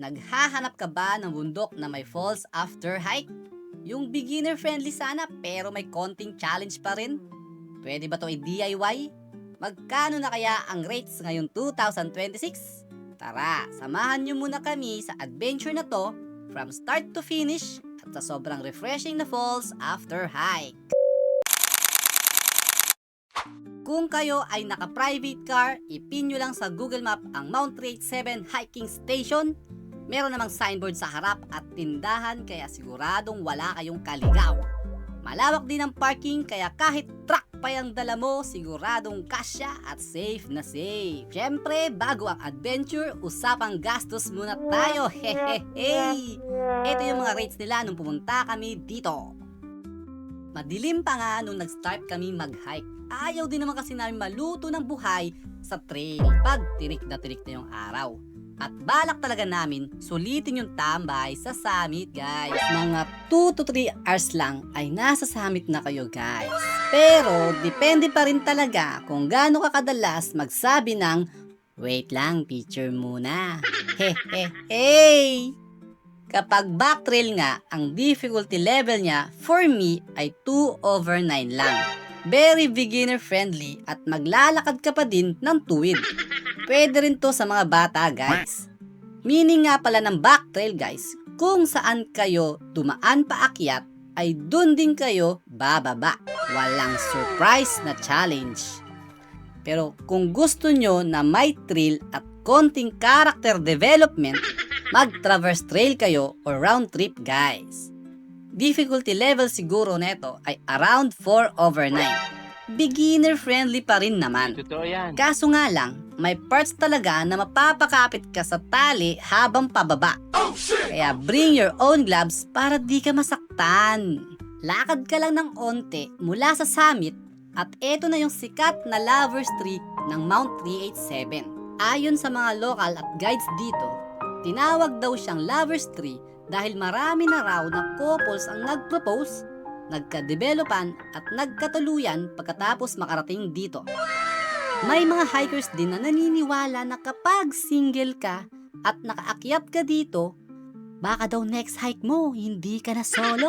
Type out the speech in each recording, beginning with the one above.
Naghahanap ka ba ng bundok na may falls after hike? Yung beginner friendly sana pero may konting challenge pa rin? Pwede ba to i-DIY? Magkano na kaya ang rates ngayong 2026? Tara, samahan nyo muna kami sa adventure na to from start to finish at sa sobrang refreshing na falls after hike. Kung kayo ay naka-private car, ipin nyo lang sa Google Map ang Mount 387 Hiking Station. Meron namang signboard sa harap at tindahan kaya siguradong wala kayong kaligaw. Malawak din ang parking kaya kahit truck pa yung dala mo, siguradong kasya at safe na safe. Siyempre, bago ang adventure, usapang gastos muna tayo. Hehehe! Ito yung mga rates nila nung pumunta kami dito. Madilim pa nga nung nag-start kami mag-hike. Ayaw din naman kasi namin maluto ng buhay sa trail pag tirik na yung araw. At balak talaga namin sulitin yung tambay sa summit, guys. Mga 2 to 3 hours lang ay nasa summit na kayo, guys. Pero depende pa rin talaga kung gaano ka kadalas magsabi ng wait lang, picture muna. Hehehe! Kapag back trail nga, ang difficulty level niya for me ay 2/9 lang. Very beginner friendly at maglalakad ka pa din ng tuwid. Pwede rin to sa mga bata, guys. Meaning nga pala ng back trail, guys, kung saan kayo dumaan paakyat ay dun din kayo bababa. Walang surprise na challenge. Pero kung gusto nyo na may thrill at konting character development, mag-traverse trail kayo or round trip, guys. Difficulty level siguro neto ay around 4/9. Beginner friendly pa rin naman. Totoo yan. Kaso nga lang, may parts talaga na mapapakapit ka sa tali habang pababa. Kaya bring your own gloves para di ka masaktan. Lakad ka lang ng onte mula sa summit at eto na yung sikat na Lover's Tree ng Mount 387. Ayon sa mga local at guides dito, tinawag daw siyang Lover's Tree dahil marami na raw na couples ang nag-propose, nagka-developan at nagkatuluyan pagkatapos makarating dito. May mga hikers din na naniniwala na kapag single ka at nakaakyat ka dito, baka daw next hike mo, hindi ka na solo.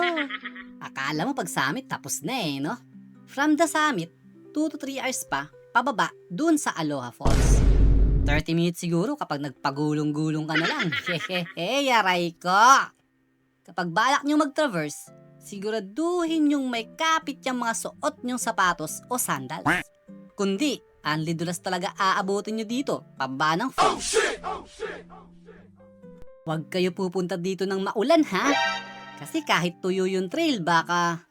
Akala mo pag summit tapos na no? From the summit, 2 to 3 hours pa, pababa dun sa Aloha Falls. 30 minutes siguro kapag nagpagulong-gulong ka na lang. Hehehe, yaray ko! Kapag balak nyo mag-traverse, siguraduhin yung may kapit yung mga suot nyong sapatos o sandals. Kundi, only dulas talaga aabutin nyo dito, pababa ng falls. Huwag kayo pupunta dito ng maulan, ha? Kasi kahit tuyo yung trail, baka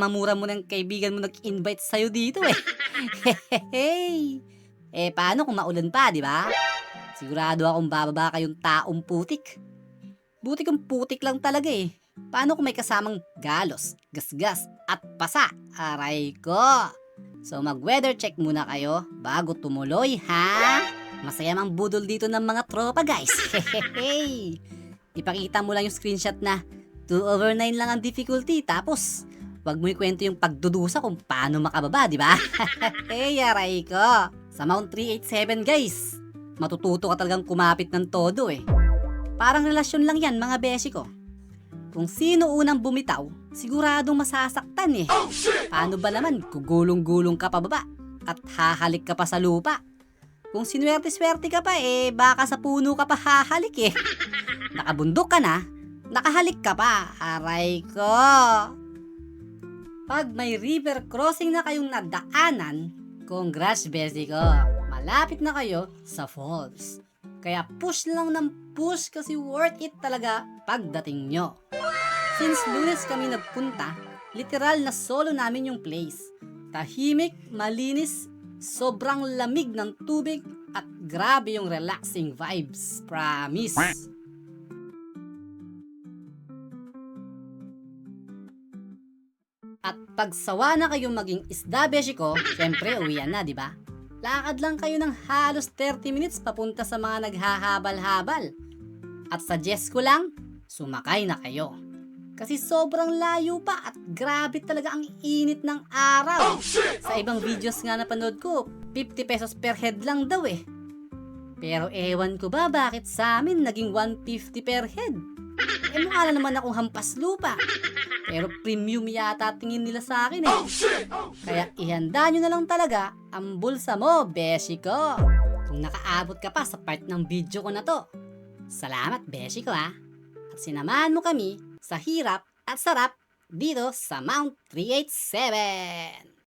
mamura mo ng kaibigan mo nag-invite sa'yo dito eh. Hehehe! Paano kung maulan pa, di ba? Sigurado akong bababa kayong taong putik. Buti kong putik lang talaga eh. Paano kung may kasamang galos, gasgas, at pasa? Aray ko! So mag-weather check muna kayo bago tumuloy, ha? Masaya mang budol dito ng mga tropa, guys. Hehehe! Ipakita mo lang yung screenshot na 2/9 lang ang difficulty, tapos wag mo ikwento yung pagdudusa kung paano makababa, di ba? Hehehe, aray ko! Sa Mount 387, guys, matututo ka talagang kumapit ng todo eh. Parang relasyon lang yan, mga beshi ko. Kung sino unang bumitaw, siguradong masasaktan eh. Paano ba naman, gugulong-gulong ka pa baba at hahalik ka pa sa lupa? Kung sinuwerte-swerte ka pa baka sa puno ka pa hahalik eh. Nakabundok ka na, nakahalik ka pa, aray ko. Pag may river crossing na kayong nadaanan, congrats, bestie ko. Malapit na kayo sa falls. Kaya push lang ng push kasi worth it talaga pagdating nyo. Since Lunes kami nagpunta, literal na solo namin yung place. Tahimik, malinis, sobrang lamig ng tubig at grabe yung relaxing vibes. Promise. At pag sawa na kayong maging isda, beshi ko, syempre uwian na, di ba? Lakad lang kayo ng halos 30 minutes papunta sa mga naghahabal-habal. At suggest ko lang, sumakay na kayo. Kasi sobrang layo pa at grabe talaga ang init ng araw. Sa ibang videos nga napanood ko, 50 pesos per head lang daw eh. Pero ewan ko ba bakit sa amin naging 150 per head? Mukha na naman akong hampas lupa. Pero premium yata tingin nila sa akin eh. Kaya ihanda nyo na lang talaga ang bulsa mo, beshi ko. Kung nakaabot ka pa sa part ng video ko na to. Salamat, beshi ko ha. At sinamahan mo kami sa hirap at sarap dito sa Mount 387.